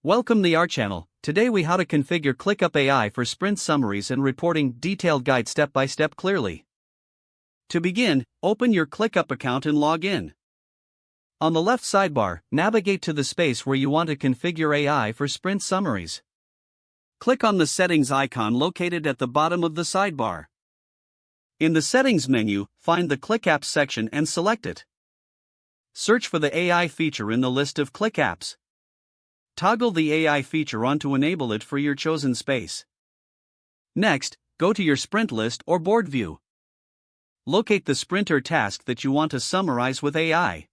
Welcome to our channel. Today we how to configure ClickUp AI for sprint summaries and reporting, detailed guide step by step clearly. To begin, open your ClickUp account and log in. On the left sidebar, navigate to the space where you want to configure AI for sprint summaries. Click on the settings icon located at the bottom of the sidebar. In the settings menu, find the ClickApps section and select it. Search for the AI feature in the list of ClickApps. Toggle the AI feature on to enable it for your chosen space. Next, go to your sprint list or board view. Locate the sprint or task that you want to summarize with AI.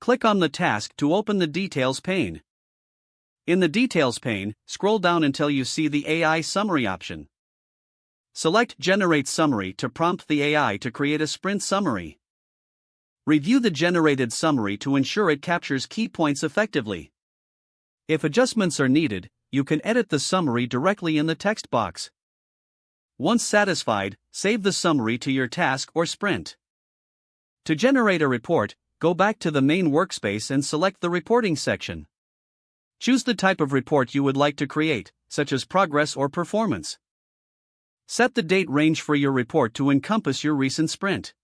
Click on the task to open the Details pane. In the Details pane, scroll down until you see the AI Summary option. Select Generate Summary to prompt the AI to create a sprint summary. Review the generated summary to ensure it captures key points effectively. If adjustments are needed, you can edit the summary directly in the text box. Once satisfied, save the summary to your task or sprint. To generate a report, go back to the main workspace and select the Reporting section. Choose the type of report you would like to create, such as progress or performance. Set the date range for your report to encompass your recent sprint.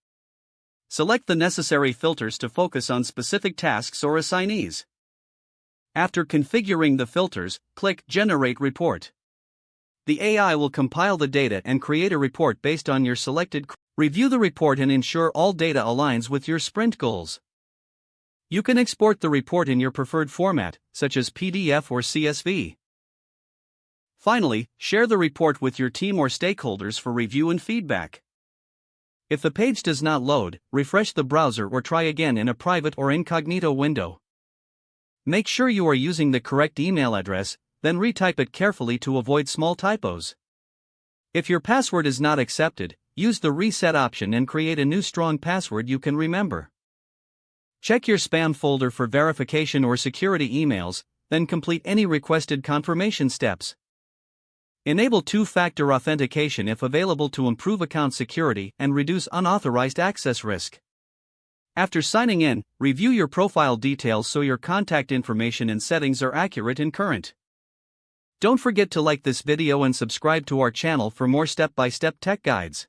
Select the necessary filters to focus on specific tasks or assignees. After configuring the filters, click Generate Report. The AI will compile the data and create a report based on your selected. Review the report and ensure all data aligns with your sprint goals. You can export the report in your preferred format, such as PDF or CSV. Finally, share the report with your team or stakeholders for review and feedback. If the page does not load, refresh the browser or try again in a private or incognito window. Make sure you are using the correct email address, then retype it carefully to avoid small typos. If your password is not accepted, use the reset option and create a new strong password you can remember. Check your spam folder for verification or security emails, then complete any requested confirmation steps. Enable two-factor authentication if available to improve account security and reduce unauthorized access risk. After signing in, review your profile details so your contact information and settings are accurate and current. Don't forget to like this video and subscribe to our channel for more step-by-step tech guides.